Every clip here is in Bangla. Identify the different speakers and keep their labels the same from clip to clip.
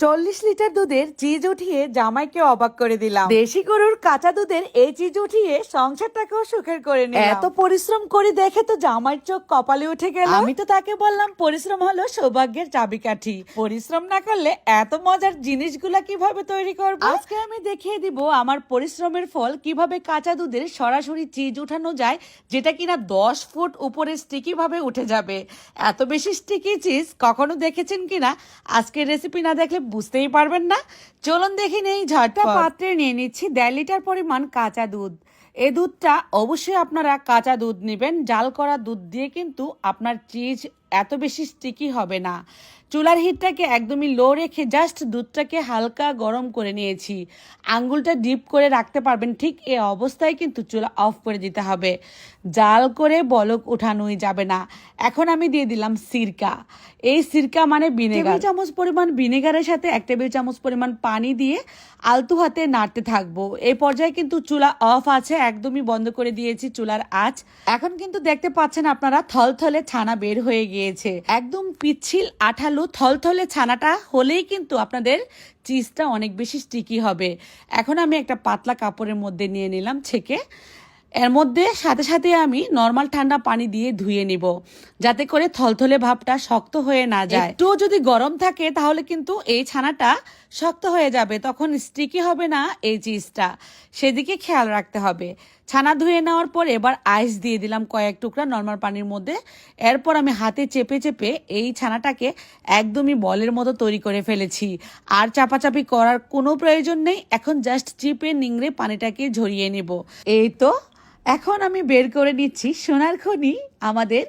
Speaker 1: 40 লিটার দুধের চিজ উঠিয়ে জামাইকে অবাক করে দিলাম। দেশি গরুর কাঁচা দুধের এই চিজ উঠিয়ে সংসারটাকেও সুখের করে নিলাম। এত পরিশ্রম করে দেখে তো জামাইয়ের চোখ কপালে উঠে গেল। আমি তো তাকে বললাম পরিশ্রম হলো সৌভাগ্যের চাবিকাঠি, পরিশ্রম না করলে এত মজার জিনিসগুলা কিভাবে তৈরি করব। আজকে আমি দেখিয়ে দিব আমার পরিশ্রমের ফল কিভাবে কাঁচা দুধের সরাসরি চিজ উঠানো যায়, যেটা কিনা 10 ফুট উপরে স্টিকি ভাবে উঠে যাবে। এত বেশি স্টিকি চিজ কখনো দেখেছেন কিনা আজকের রেসিপি না দেখলে বুঝতেই পারবেন না। চলুন দেখি নেই। ঝটপট পাত্রে নিয়ে নিচ্ছি 1.5 লিটার পরিমাণ কাঁচা দুধ। এই দুধটা অবশ্যই আপনারা কাঁচা দুধ নেবেন। জাল করা দুধ দিয়ে কিন্তু আপনার চিজ এত বেশি স্টিকি হবে না। চুলার হিটটাকে একদমই লো রেখে জাস্ট দুধটাকে হালকা গরম করে নিয়েছি। আঙ্গুলটা ডিপ করে রাখতে পারবেন, ঠিক এই অবস্থায় কিন্তু চুলা অফ করে দিতে হবে। জাল করে বলক উঠানোই যাবে না। এখন আমি দিয়ে দিলাম সিরকা। এই সিরকা মানে ভিনেগার। 1 চামচ পরিমাণ ভিনেগারের সাথে 1 টেবিল চামচ পরিমাণ পানি দিয়ে আলতু হাতে নাড়তে থাকবো। এই পর্যায়ে কিন্তু চুলা অফ আছে, একদমই বন্ধ করে দিয়েছি চুলার আঁচ। এখন কিন্তু দেখতে পাচ্ছেন আপনারা থলথলে ছানা বের হয়ে গিয়েছে। একদম পিচ্ছিল আঠালো থলথলে ছানাটা হলেই কিন্তু আপনাদের চিজটা অনেক বেশি স্টিকি হবে। এখন আমি একটা পাতলা কাপড়ের মধ্যে নিয়ে নিলাম ছেঁকে। এর মধ্যে সাথে সাথে আমি নর্মাল ঠান্ডা পানি দিয়ে ধুয়ে নিব, যাতে করে থলথলে ভাবটা শক্ত হয়ে না যায়। একটু যদি গরম থাকে তাহলে কিন্তু এই ছানাটা শক্ত হয়ে যাবে, তখন স্টিকি হবে না এই চিজটা, সেদিকে খেয়াল রাখতে হবে। ছানা ধুয়ে নেওয়ার পর এবার আইস দিয়ে দিলাম কয়েক টুকরা নর্মাল পানির মধ্যে। এরপর আমি হাতে চেপে চেপে এই ছানাটাকে একদমই বলের মতো তৈরি করে ফেলেছি। আর চাপাচাপি করার কোনো প্রয়োজন নেই। এখন জাস্ট চিপে নিংড়ে পানিটাকে ঝরিয়ে নেব। এই তো এখন আমি বের করে নিচ্ছি সোনার খনি আমাদের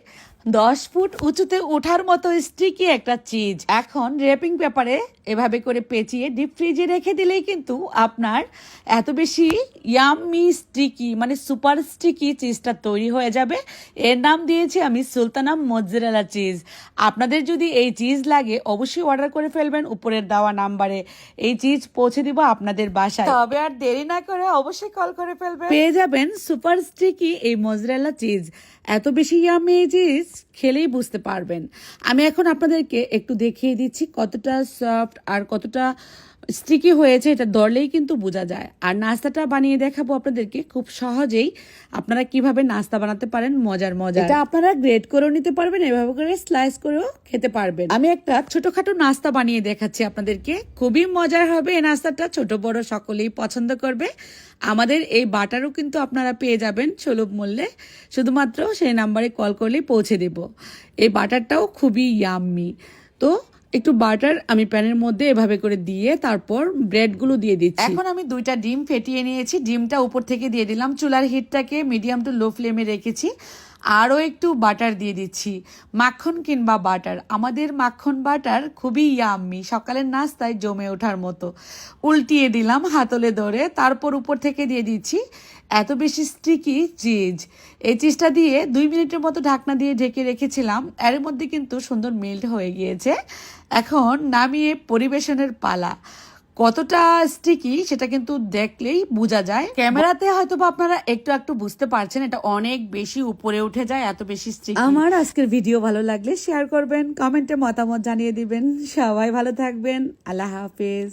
Speaker 1: 10 ফুট উঁচুতে ওঠার মতো স্টিকি একটা চিজ। এখন র্যাপিং পেপারে এভাবে করে পেঁচিয়ে ডিপ ফ্রিজে রেখে দিলেই কিন্তু আপনার এত বেশি ইয়াম্মি স্টিকি মানে সুপার স্টিকি চিজটা তৈরি হয়ে যাবে। এর নাম দিয়েছি আমি সুলতানা মজরেলা চিজ। আপনাদের যদি এই চিজ লাগে অবশ্যই অর্ডার করে ফেলবেন উপরের দেওয়া নাম্বারে। এই চিজ পৌঁছে দিব আপনাদের বাসায়। তবে আর দেরি না করে অবশ্যই কল করে ফেলবেন, পেয়ে যাবেন সুপার স্টিকি এই মজরেলা চিজ। এত বেশি ইয়াম্মি এই চিজ খেলেই বুঝতে পারবেন। আমি এখন আপনাদেরকে একটু দেখিয়ে দিচ্ছি কতটা সফট আর কতটা স্টিকি হয়েছে, এটা ধরলেই কিন্তু বোঝা যায়। আর নাস্তাটা বানিয়ে দেখাবো আপনাদেরকে খুব সহজেই আপনারা কিভাবে নাস্তা বানাতে পারেন মজার মজার। এটা আপনারা গ্রেট করেও নিতে পারবেন, এভাবে করে স্লাইস করেও খেতে পারবেন। আমি একটা ছোটখাটো নাস্তা বানিয়ে দেখাচ্ছি আপনাদেরকে, খুবই মজার হবে এই নাস্তাটা, ছোট বড় সকলেই পছন্দ করবে। আমাদের এই বাটারও কিন্তু আপনারা পেয়ে যাবেন সুলভ মূল্যে, শুধুমাত্র সেই নাম্বারে কল করলেই পৌঁছে দেব। এই বাটারটাও খুবই ইয়াম্মি। তো একটু বাটার আমি প্যানের মধ্যে এভাবে করে দিয়ে তারপর ব্রেডগুলো দিয়ে দিচ্ছি। এখন আমি 2টা ডিম ফেটিয়ে নিয়েছি, ডিমটা উপর থেকে দিয়ে দিলাম। চুলার হিটটাকে মিডিয়াম টু লো ফ্লেমে রেখেছি। আরও একটু বাটার দিয়ে দিচ্ছি, মাখন কিংবা বাটার। আমাদের মাখন বাটার খুবই ইয়াম্মি, সকালের নাস্তায় জমে ওঠার মতো। উল্টিয়ে দিলাম হাতলে ধরে, তারপর উপর থেকে দিয়ে দিচ্ছি এত বেশি স্টিকি চিজ। এই চিজটা দিয়ে 2 মিনিটের মতো ঢাকনা দিয়ে ঢেকে রেখেছিলাম। এর মধ্যে কিন্তু সুন্দর মেল্ট হয়ে গিয়েছে। এখন নামিয়ে পরিবেশনের পালা। কতটা স্টিকি সেটা কিন্তু দেখলেই বোঝা যায়। ক্যামেরাতে হয়তো বা আপনারা একটু একটু বুঝতে পারছেন, এটা অনেক বেশি উপরে উঠে যায়, এত বেশি স্টিকি। আমার আজকের ভিডিও ভালো লাগলে শেয়ার করবেন, কমেন্টে মতামত জানিয়ে দিবেন। সবাই ভালো থাকবেন, আল্লাহ হাফেজ।